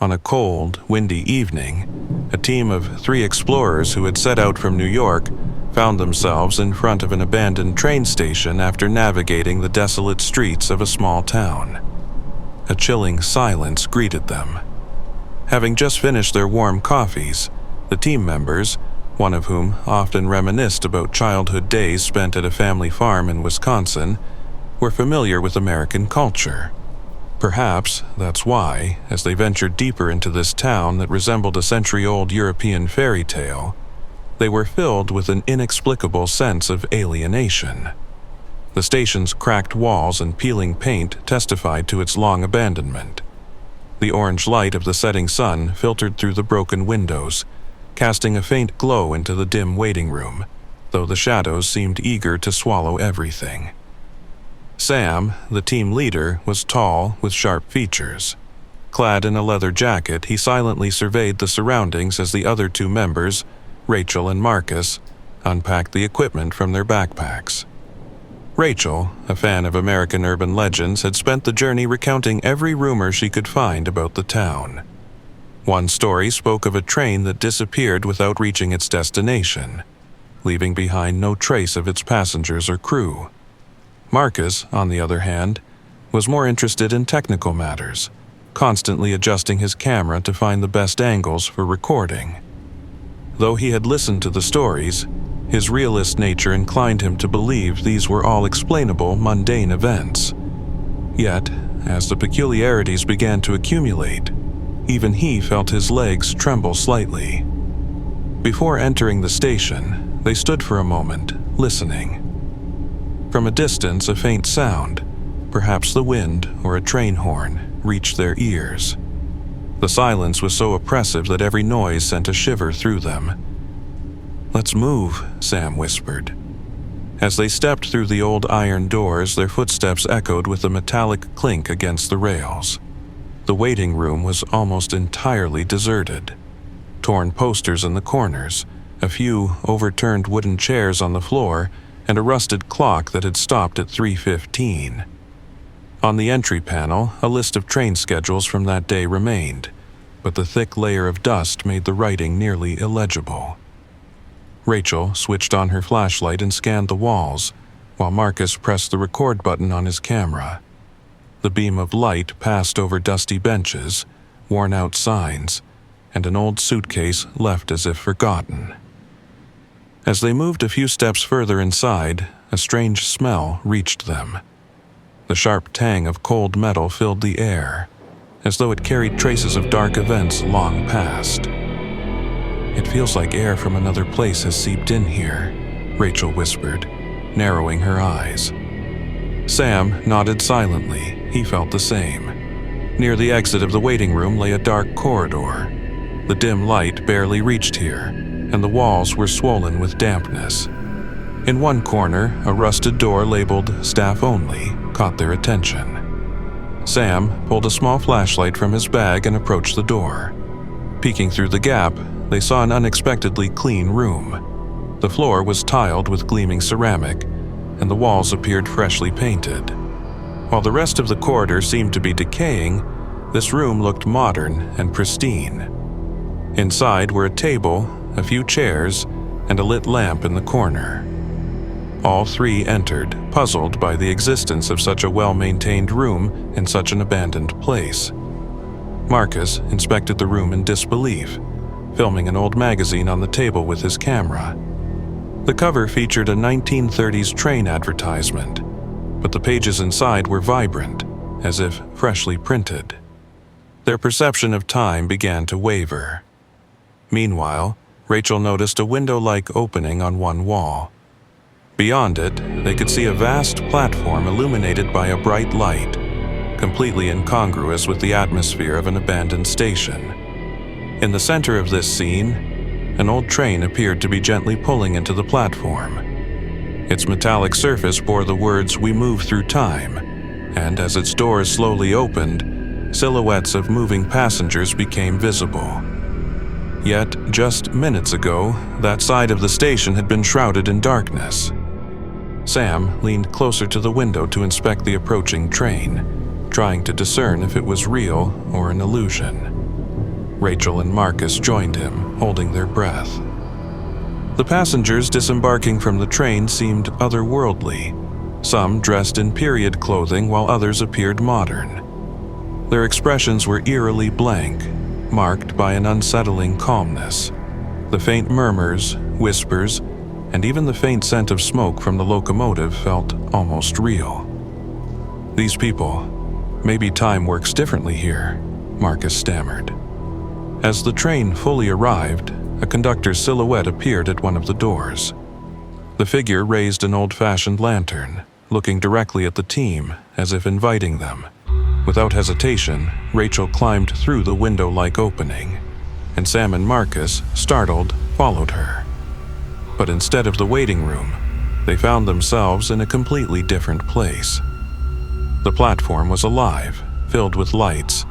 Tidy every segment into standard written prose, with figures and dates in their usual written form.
On a cold, windy evening, a team of 3 explorers who had set out from New York found themselves in front of an abandoned train station after navigating the desolate streets of a small town. A chilling silence greeted them. Having just finished their warm coffees, the team members, one of whom often reminisced about childhood days spent at a family farm in Wisconsin, were familiar with American culture. Perhaps that's why, as they ventured deeper into this town that resembled a century-old European fairy tale, they were filled with an inexplicable sense of alienation. The station's cracked walls and peeling paint testified to its long abandonment. The orange light of the setting sun filtered through the broken windows, casting a faint glow into the dim waiting room, though the shadows seemed eager to swallow everything. Sam, the team leader, was tall with sharp features. Clad in a leather jacket, he silently surveyed the surroundings as the other 2 members, Rachel and Marcus, unpacked the equipment from their backpacks. Rachel, a fan of American urban legends, had spent the journey recounting every rumor she could find about the town. One story spoke of a train that disappeared without reaching its destination, leaving behind no trace of its passengers or crew. Marcus, on the other hand, was more interested in technical matters, constantly adjusting his camera to find the best angles for recording. Though he had listened to the stories, his realist nature inclined him to believe these were all explainable, mundane events. Yet, as the peculiarities began to accumulate, even he felt his legs tremble slightly. Before entering the station, they stood for a moment, listening. From a distance, a faint sound, perhaps the wind or a train horn, reached their ears. The silence was so oppressive that every noise sent a shiver through them. "Let's move," Sam whispered. As they stepped through the old iron doors, their footsteps echoed with a metallic clink against the rails. The waiting room was almost entirely deserted. Torn posters in the corners, a few overturned wooden chairs on the floor, and a rusted clock that had stopped at 3:15. On the entry panel, a list of train schedules from that day remained, but the thick layer of dust made the writing nearly illegible. Rachel switched on her flashlight and scanned the walls, while Marcus pressed the record button on his camera. The beam of light passed over dusty benches, worn-out signs, and an old suitcase left as if forgotten. As they moved a few steps further inside, a strange smell reached them. The sharp tang of cold metal filled the air, as though it carried traces of dark events long past. "It feels like air from another place has seeped in here," Rachel whispered, narrowing her eyes. Sam nodded silently. He felt the same. Near the exit of the waiting room lay a dark corridor. The dim light barely reached here, and the walls were swollen with dampness. In one corner, a rusted door labeled "Staff Only" caught their attention. Sam pulled a small flashlight from his bag and approached the door. Peeking through the gap, they saw an unexpectedly clean room. The floor was tiled with gleaming ceramic, and the walls appeared freshly painted. While the rest of the corridor seemed to be decaying, this room looked modern and pristine. Inside were a table, a few chairs, and a lit lamp in the corner. All 3 entered, puzzled by the existence of such a well-maintained room in such an abandoned place. Marcus inspected the room in disbelief, filming an old magazine on the table with his camera. The cover featured a 1930s train advertisement, but the pages inside were vibrant, as if freshly printed. Their perception of time began to waver. Meanwhile, Rachel noticed a window-like opening on one wall. Beyond it, they could see a vast platform illuminated by a bright light, completely incongruous with the atmosphere of an abandoned station. In the center of this scene, an old train appeared to be gently pulling into the platform. Its metallic surface bore the words, "We move through time," and as its doors slowly opened, silhouettes of moving passengers became visible. Yet, just minutes ago, that side of the station had been shrouded in darkness. Sam leaned closer to the window to inspect the approaching train, trying to discern if it was real or an illusion. Rachel and Marcus joined him, holding their breath. The passengers disembarking from the train seemed otherworldly, some dressed in period clothing while others appeared modern. Their expressions were eerily blank, marked by an unsettling calmness. The faint murmurs, whispers, and even the faint scent of smoke from the locomotive felt almost real. "These people, maybe time works differently here," Marcus stammered. As the train fully arrived, a conductor's silhouette appeared at one of the doors. The figure raised an old-fashioned lantern, looking directly at the team as if inviting them. Without hesitation, Rachel climbed through the window-like opening, and Sam and Marcus, startled, followed her. But instead of the waiting room, they found themselves in a completely different place. The platform was alive, filled with lights,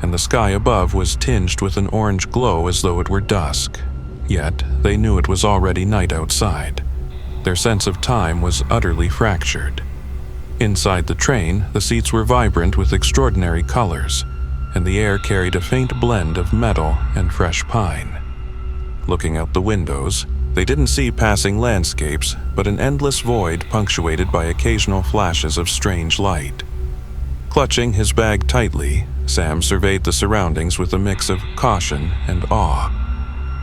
and the sky above was tinged with an orange glow as though it were dusk. Yet, they knew it was already night outside. Their sense of time was utterly fractured. Inside the train, the seats were vibrant with extraordinary colors, and the air carried a faint blend of metal and fresh pine. Looking out the windows, they didn't see passing landscapes, but an endless void punctuated by occasional flashes of strange light. Clutching his bag tightly, Sam surveyed the surroundings with a mix of caution and awe.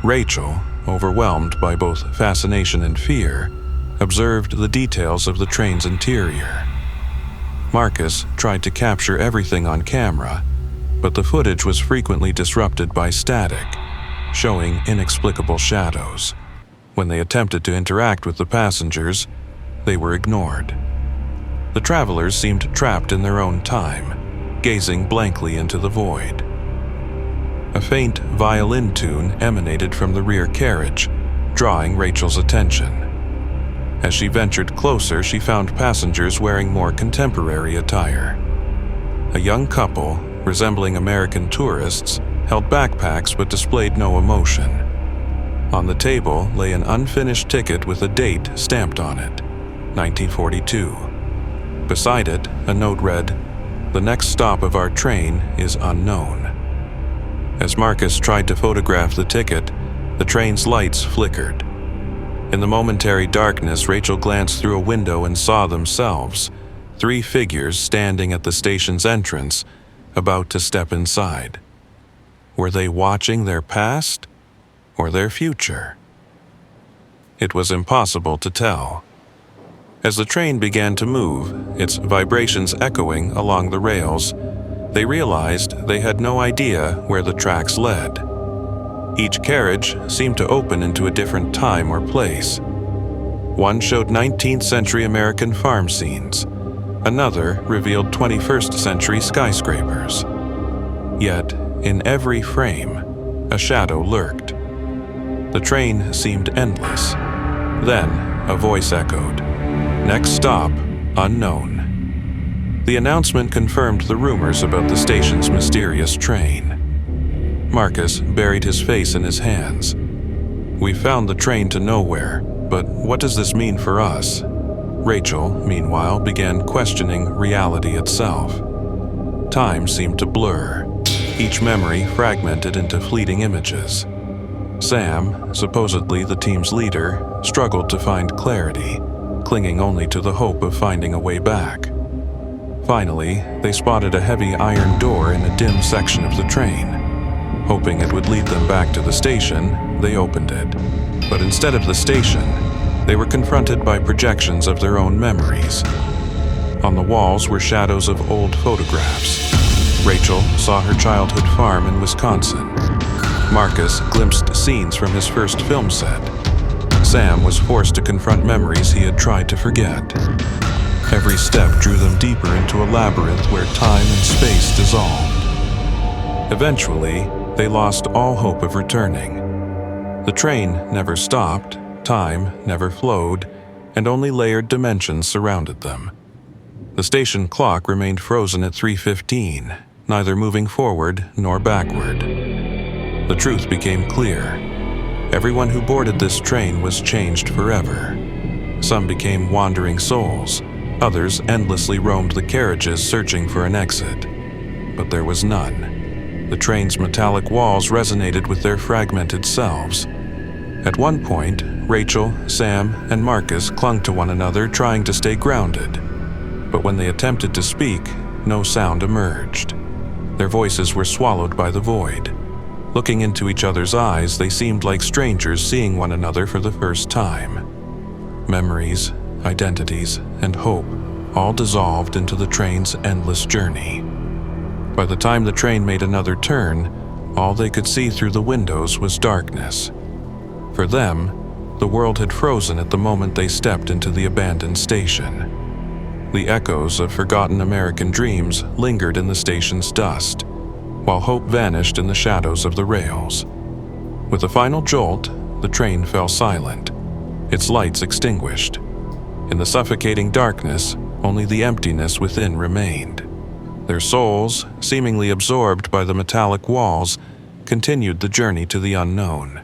Rachel, overwhelmed by both fascination and fear, observed the details of the train's interior. Marcus tried to capture everything on camera, but the footage was frequently disrupted by static, showing inexplicable shadows. When they attempted to interact with the passengers, they were ignored. The travelers seemed trapped in their own time, gazing blankly into the void. A faint violin tune emanated from the rear carriage, drawing Rachel's attention. As she ventured closer, she found passengers wearing more contemporary attire. A young couple, resembling American tourists, held backpacks but displayed no emotion. On the table lay an unfinished ticket with a date stamped on it, 1942. Beside it, a note read, "The next stop of our train is unknown." As Marcus tried to photograph the ticket, the train's lights flickered. In the momentary darkness, Rachel glanced through a window and saw themselves, 3 figures standing at the station's entrance, about to step inside. Were they watching their past or their future? It was impossible to tell. As the train began to move, its vibrations echoing along the rails, they realized they had no idea where the tracks led. Each carriage seemed to open into a different time or place. One showed 19th century American farm scenes. Another revealed 21st century skyscrapers. Yet, in every frame, a shadow lurked. The train seemed endless. Then, a voice echoed, "Next stop, unknown." The announcement confirmed the rumors about the station's mysterious train. Marcus buried his face in his hands. "We found the train to nowhere, but what does this mean for us?" Rachel, meanwhile, began questioning reality itself. Time seemed to blur, each memory fragmented into fleeting images. Sam, supposedly the team's leader, struggled to find clarity, clinging only to the hope of finding a way back. Finally, they spotted a heavy iron door in a dim section of the train. Hoping it would lead them back to the station, they opened it. But instead of the station, they were confronted by projections of their own memories. On the walls were shadows of old photographs. Rachel saw her childhood farm in Wisconsin. Marcus glimpsed scenes from his first film set. Sam was forced to confront memories he had tried to forget. Every step drew them deeper into a labyrinth where time and space dissolved. Eventually, they lost all hope of returning. The train never stopped, time never flowed, and only layered dimensions surrounded them. The station clock remained frozen at 3:15, neither moving forward nor backward. The truth became clear. Everyone who boarded this train was changed forever. Some became wandering souls, others endlessly roamed the carriages searching for an exit. But there was none. The train's metallic walls resonated with their fragmented selves. At one point, Rachel, Sam, and Marcus clung to one another, trying to stay grounded. But when they attempted to speak, no sound emerged. Their voices were swallowed by the void. Looking into each other's eyes, they seemed like strangers seeing one another for the first time. Memories, identities, and hope all dissolved into the train's endless journey. By the time the train made another turn, all they could see through the windows was darkness. For them, the world had frozen at the moment they stepped into the abandoned station. The echoes of forgotten American dreams lingered in the station's dust, while hope vanished in the shadows of the rails. With a final jolt, the train fell silent, its lights extinguished. In the suffocating darkness, only the emptiness within remained. Their souls, seemingly absorbed by the metallic walls, continued the journey to the unknown.